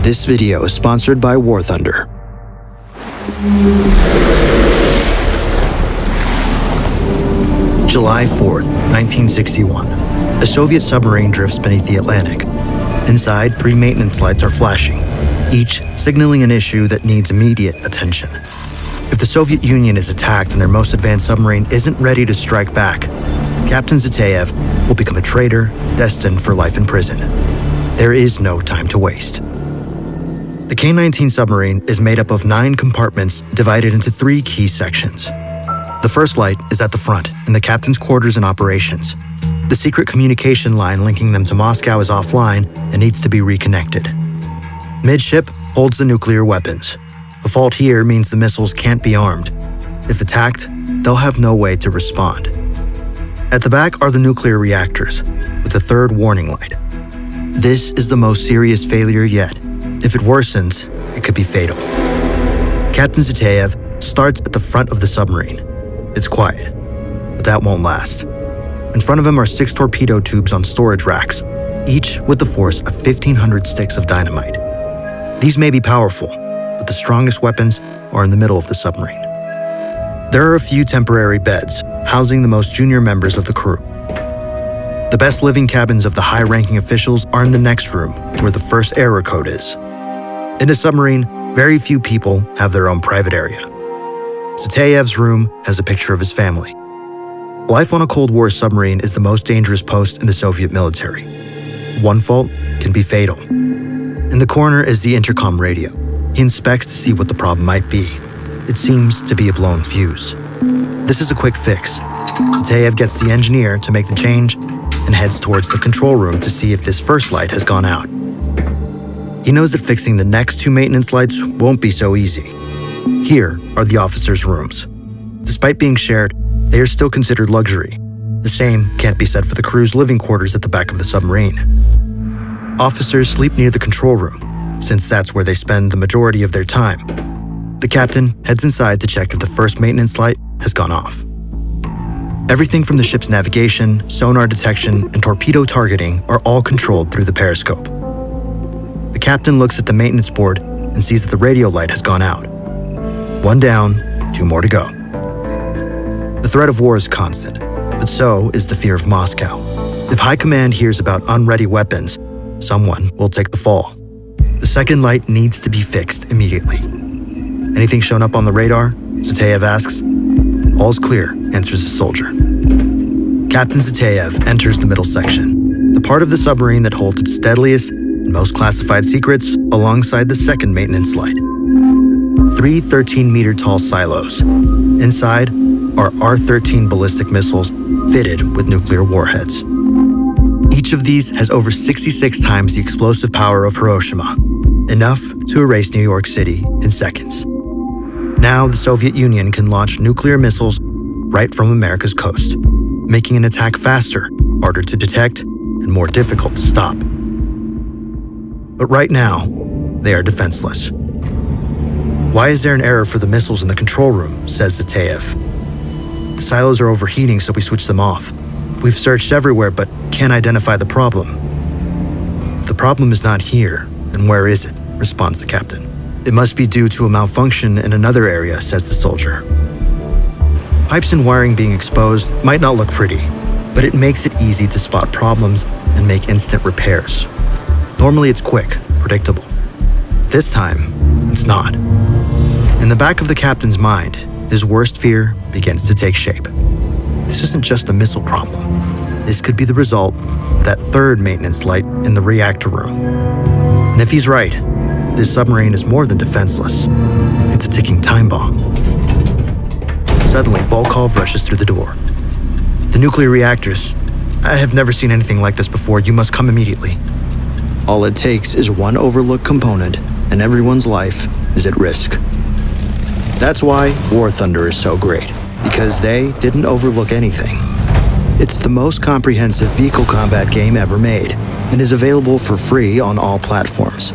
This video is sponsored by War Thunder. July 4th, 1961. A Soviet submarine drifts beneath the Atlantic. Inside, 3 maintenance lights are flashing, each signaling an issue that needs immediate attention. If the Soviet Union is attacked and their most advanced submarine isn't ready to strike back, Captain Zetayev will become a traitor destined for life in prison. There is no time to waste. The K-19 submarine is made up of 9 compartments divided into 3 key sections. The first light is at the front, in the captain's quarters and operations. The secret communication line linking them to Moscow is offline and needs to be reconnected. Midship holds the nuclear weapons. A fault here means the missiles can't be armed. If attacked, they'll have no way to respond. At the back are the nuclear reactors, with a 3rd warning light. This is the most serious failure yet. If it worsens, it could be fatal. Captain Zetayev starts at the front of the submarine. It's quiet, but that won't last. In front of him are 6 torpedo tubes on storage racks, each with the force of 1,500 sticks of dynamite. These may be powerful, but the strongest weapons are in the middle of the submarine. There are a few temporary beds, housing the most junior members of the crew. The best living cabins of the high-ranking officials are in the next room, where the first error code is. In a submarine, very few people have their own private area. Zetayev's room has a picture of his family. Life on a Cold War submarine is the most dangerous post in the Soviet military. One fault can be fatal. In the corner is the intercom radio. He inspects to see what the problem might be. It seems to be a blown fuse. This is a quick fix. Zetayev gets the engineer to make the change and heads towards the control room to see if this first light has gone out. He knows that fixing the next 2 maintenance lights won't be so easy. Here are the officers' rooms. Despite being shared, they are still considered luxury. The same can't be said for the crew's living quarters at the back of the submarine. Officers sleep near the control room, since that's where they spend the majority of their time. The captain heads inside to check if the first maintenance light has gone off. Everything from the ship's navigation, sonar detection, and torpedo targeting are all controlled through the periscope. The captain looks at the maintenance board and sees that the radio light has gone out. 1 down, 2 more to go. The threat of war is constant, but so is the fear of Moscow. If High Command hears about unready weapons, someone will take the fall. The second light needs to be fixed immediately. Anything shown up on the radar? Zetayev asks. All's clear, answers the soldier. Captain Zetayev enters the middle section, the part of the submarine that holds its deadliest and most classified secrets alongside the second maintenance light. 3 13-meter-tall silos. Inside are R-13 ballistic missiles fitted with nuclear warheads. Each of these has over 66 times the explosive power of Hiroshima, enough to erase New York City in seconds. Now the Soviet Union can launch nuclear missiles right from America's coast, making an attack faster, harder to detect, and more difficult to stop. But right now, they are defenseless. Why is there an error for the missiles in the control room, says Zetayev. The silos are overheating, so we switch them off. We've searched everywhere, but can't identify the problem. If the problem is not here, then where is it? Responds the captain. It must be due to a malfunction in another area, says the soldier. Pipes and wiring being exposed might not look pretty, but it makes it easy to spot problems and make instant repairs. Normally it's quick, predictable. This time, it's not. In the back of the captain's mind, his worst fear begins to take shape. This isn't just a missile problem. This could be the result of that 3rd maintenance light in the reactor room. And if he's right, this submarine is more than defenseless. It's a ticking time bomb. Suddenly, Volkov rushes through the door. The nuclear reactors. I have never seen anything like this before. You must come immediately. All it takes is one overlooked component, and everyone's life is at risk. That's why War Thunder is so great, because they didn't overlook anything. It's the most comprehensive vehicle combat game ever made, and is available for free on all platforms.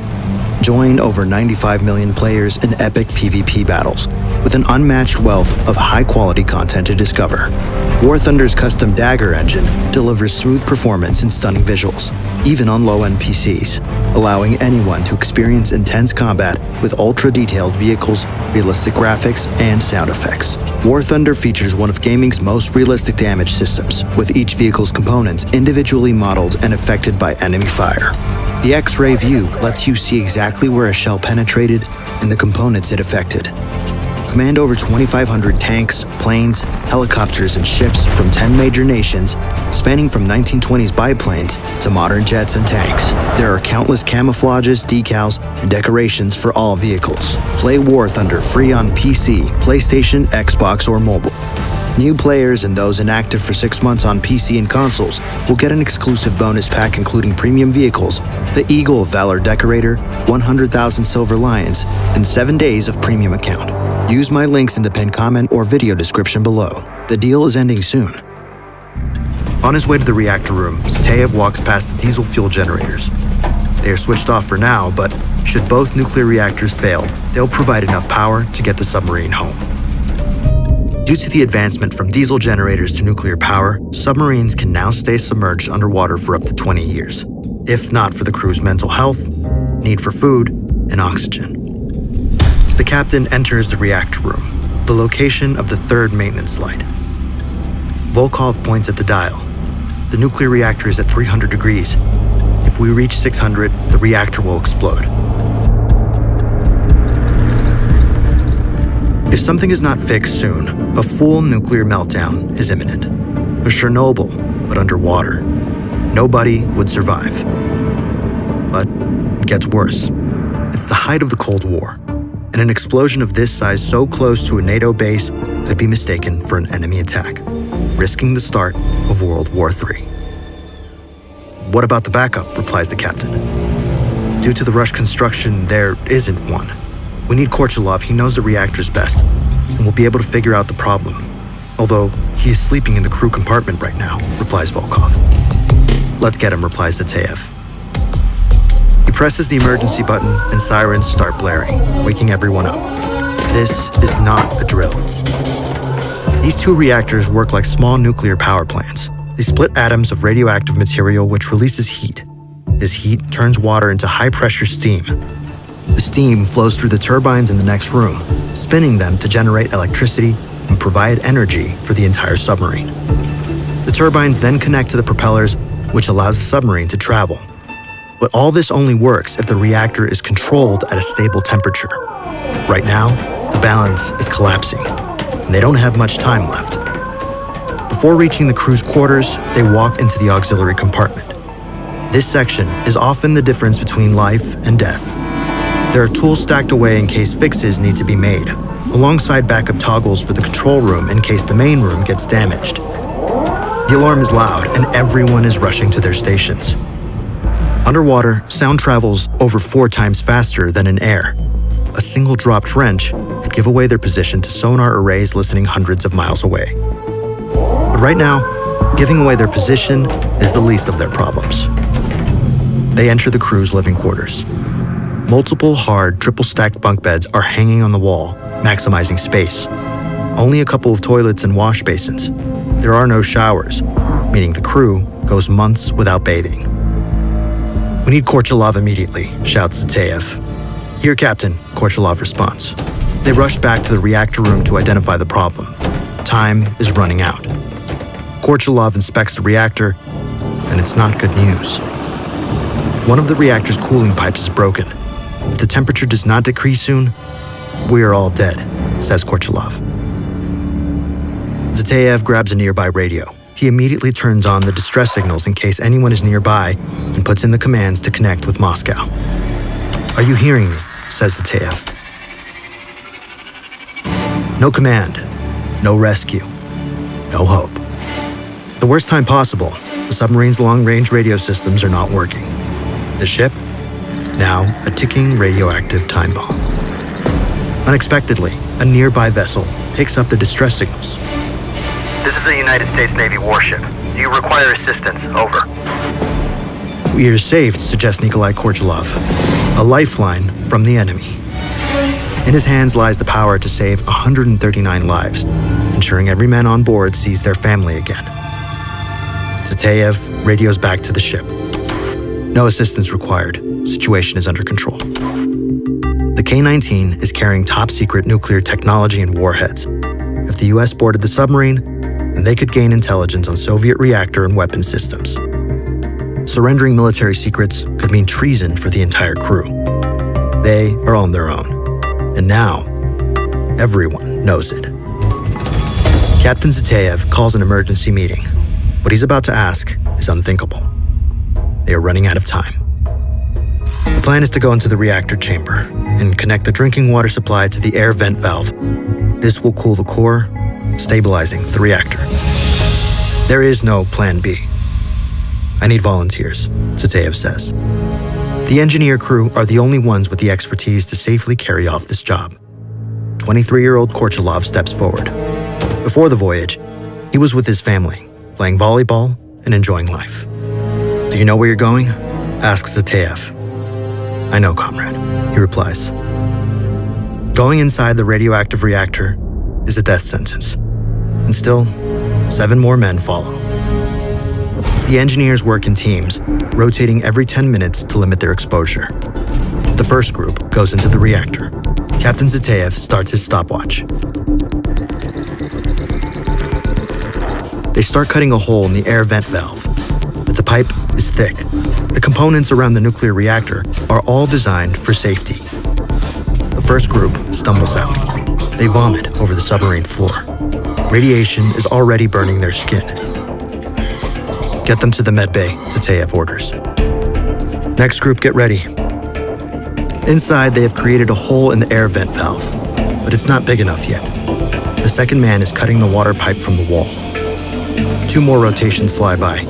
Join over 95 million players in epic PvP battles, with an unmatched wealth of high-quality content to discover. War Thunder's custom Dagger engine delivers smooth performance and stunning visuals, even on low-end PCs, allowing anyone to experience intense combat with ultra-detailed vehicles, realistic graphics, and sound effects. War Thunder features one of gaming's most realistic damage systems, with each vehicle's components individually modeled and affected by enemy fire. The X-ray view lets you see exactly where a shell penetrated and the components it affected. Command over 2,500 tanks, planes, helicopters, and ships from 10 major nations, spanning from 1920s biplanes to modern jets and tanks. There are countless camouflages, decals, and decorations for all vehicles. Play War Thunder free on PC, PlayStation, Xbox, or mobile. New players and those inactive for 6 months on PC and consoles will get an exclusive bonus pack including premium vehicles, the Eagle of Valor Decorator, 100,000 Silver Lions, and 7 days of premium account. Use my links in the pinned comment or video description below. The deal is ending soon. On his way to the reactor room, Zatayev walks past the diesel fuel generators. They are switched off for now, but should both nuclear reactors fail, they'll provide enough power to get the submarine home. Due to the advancement from diesel generators to nuclear power, submarines can now stay submerged underwater for up to 20 years, if not for the crew's mental health, need for food, and oxygen. The captain enters the reactor room, the location of the third maintenance light. Volkov points at the dial. The nuclear reactor is at 300 degrees. If we reach 600, the reactor will explode. If something is not fixed soon, a full nuclear meltdown is imminent. A Chernobyl, but underwater. Nobody would survive. But it gets worse. It's the height of the Cold War, and an explosion of this size so close to a NATO base could be mistaken for an enemy attack, risking the start of World War III. What about the backup? Replies the captain. Due to the rush construction, there isn't one. We need Korchalov, he knows the reactors best, and will be able to figure out the problem. Although, he is sleeping in the crew compartment right now, replies Volkov. Let's get him, replies Zatayev. He presses the emergency button and sirens start blaring, waking everyone up. This is not a drill. These two reactors work like small nuclear power plants. They split atoms of radioactive material which releases heat. This heat turns water into high-pressure steam. The steam flows through the turbines in the next room, spinning them to generate electricity and provide energy for the entire submarine. The turbines then connect to the propellers, which allows the submarine to travel. But all this only works if the reactor is controlled at a stable temperature. Right now, the balance is collapsing, and they don't have much time left. Before reaching the crew's quarters, they walk into the auxiliary compartment. This section is often the difference between life and death. There are tools stacked away in case fixes need to be made, alongside backup toggles for the control room in case the main room gets damaged. The alarm is loud and everyone is rushing to their stations. Underwater, sound travels over 4 times faster than in air. A single dropped wrench could give away their position to sonar arrays listening hundreds of miles away. But right now, giving away their position is the least of their problems. They enter the crew's living quarters. Multiple hard, triple-stacked bunk beds are hanging on the wall, maximizing space. Only a couple of toilets and wash basins. There are no showers, meaning the crew goes months without bathing. We need Korchalov immediately, shouts Zatayev. Here, Captain, Korchalov responds. They rush back to the reactor room to identify the problem. Time is running out. Korchalov inspects the reactor, and it's not good news. One of the reactor's cooling pipes is broken. If the temperature does not decrease soon, we are all dead, says Korchalov. Zatayev grabs a nearby radio. He immediately turns on the distress signals in case anyone is nearby and puts in the commands to connect with Moscow. Are you hearing me? Says Zatayev. No command, no rescue, no hope. The worst time possible, the submarine's long-range radio systems are not working. The ship? Now a ticking radioactive time bomb. Unexpectedly, a nearby vessel picks up the distress signals. This is a United States Navy warship. Do you require assistance? Over. We are saved, suggests Nikolai Korchalov. A lifeline from the enemy. In his hands lies the power to save 139 lives, ensuring every man on board sees their family again. Zateyev radios back to the ship. No assistance required. Situation is under control. The K-19 is carrying top-secret nuclear technology and warheads. If the US boarded the submarine, then they could gain intelligence on Soviet reactor and weapon systems. Surrendering military secrets could mean treason for the entire crew. They are on their own. And now, everyone knows it. Captain Zateyev calls an emergency meeting. What he's about to ask is unthinkable. They are running out of time. The plan is to go into the reactor chamber and connect the drinking water supply to the air vent valve. This will cool the core, stabilizing the reactor. There is no plan B. I need volunteers, Zateyev says. The engineer crew are the only ones with the expertise to safely carry off this job. 23-year-old Korchalov steps forward. Before the voyage, he was with his family, playing volleyball and enjoying life. "Do you know where you're going?" asks Zateyev. "I know, comrade," he replies. Going inside the radioactive reactor is a death sentence. And still, 7 more men follow. The engineers work in teams, rotating every 10 minutes to limit their exposure. The first group goes into the reactor. Captain Zateyev starts his stopwatch. They start cutting a hole in the air vent valve, but the pipe is thick. The components around the nuclear reactor are all designed for safety. The first group stumbles out. They vomit over the submarine floor. Radiation is already burning their skin. "Get them to the medbay," Zateyev orders. Next group, get ready. Inside, they have created a hole in the air vent valve, but it's not big enough yet. The second man is cutting the water pipe from the wall. 2 more rotations fly by.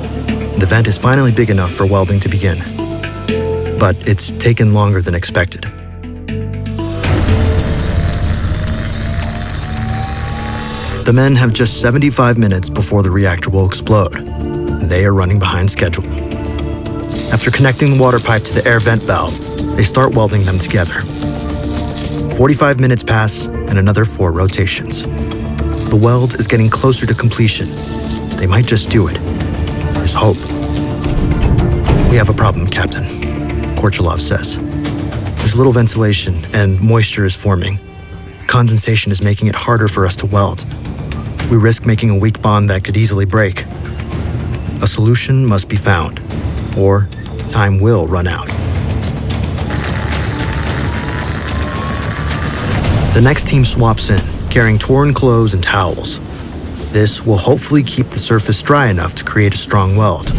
The vent is finally big enough for welding to begin. But it's taken longer than expected. The men have just 75 minutes before the reactor will explode, and they are running behind schedule. After connecting the water pipe to the air vent valve, they start welding them together. 45 minutes pass, and another 4 rotations. The weld is getting closer to completion. They might just do it. There's hope. "We have a problem, Captain," Korchalov says. "There's little ventilation, and moisture is forming. Condensation is making it harder for us to weld. We risk making a weak bond that could easily break. A solution must be found, or time will run out." The next team swaps in, carrying torn clothes and towels. This will hopefully keep the surface dry enough to create a strong weld.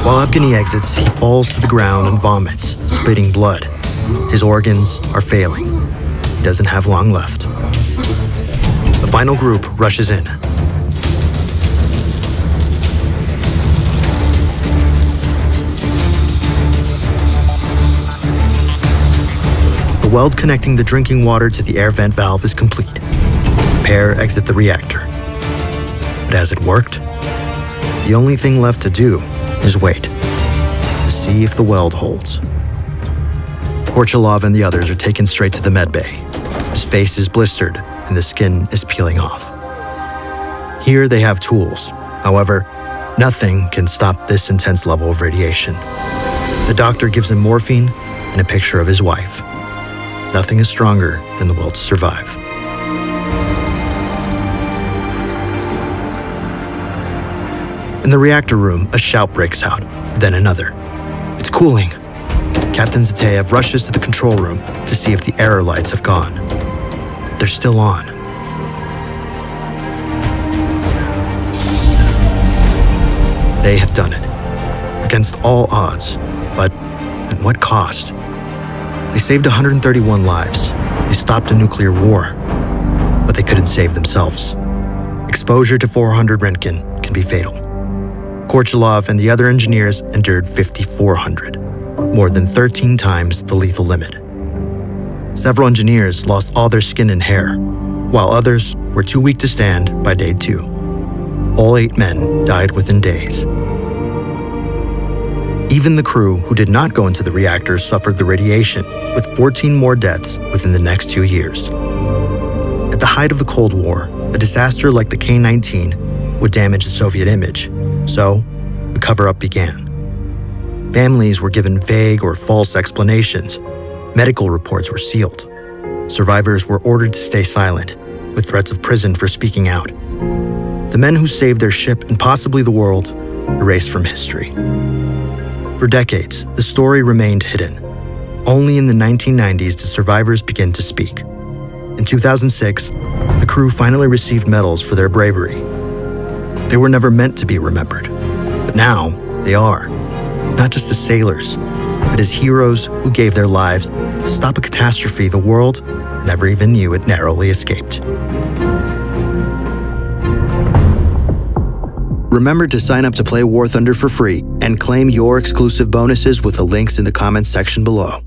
While Evgeny exits, he falls to the ground and vomits, spitting blood. His organs are failing. He doesn't have long left. The final group rushes in. The weld connecting the drinking water to the air vent valve is complete. The pair exit the reactor. But has it worked? The only thing left to do is wait, to see if the weld holds. Korchalov and the others are taken straight to the medbay. His face is blistered and the skin is peeling off. Here they have tools. However, nothing can stop this intense level of radiation. The doctor gives him morphine and a picture of his wife. Nothing is stronger than the will to survive. In the reactor room, a shout breaks out, then another. "It's cooling." Captain Zateyev rushes to the control room to see if the error lights have gone. They're still on. They have done it. Against all odds. But at what cost? They saved 131 lives. They stopped a nuclear war. But they couldn't save themselves. Exposure to 400 Roentgen can be fatal. Korchalov and the other engineers endured 5,400, more than 13 times the lethal limit. Several engineers lost all their skin and hair, while others were too weak to stand by day 2. All 8 men died within days. Even the crew who did not go into the reactors suffered the radiation, with 14 more deaths within the next 2 years. At the height of the Cold War, a disaster like the K-19 would damage the Soviet image, so the cover-up began. Families were given vague or false explanations. Medical reports were sealed. Survivors were ordered to stay silent, with threats of prison for speaking out. The men who saved their ship and possibly the world erased from history. For decades, the story remained hidden. Only in the 1990s did survivors begin to speak. In 2006, the crew finally received medals for their bravery. They were never meant to be remembered, but now they are. Not just as sailors, but as heroes who gave their lives to stop a catastrophe the world never even knew it narrowly escaped. Remember to sign up to play War Thunder for free and claim your exclusive bonuses with the links in the comments section below.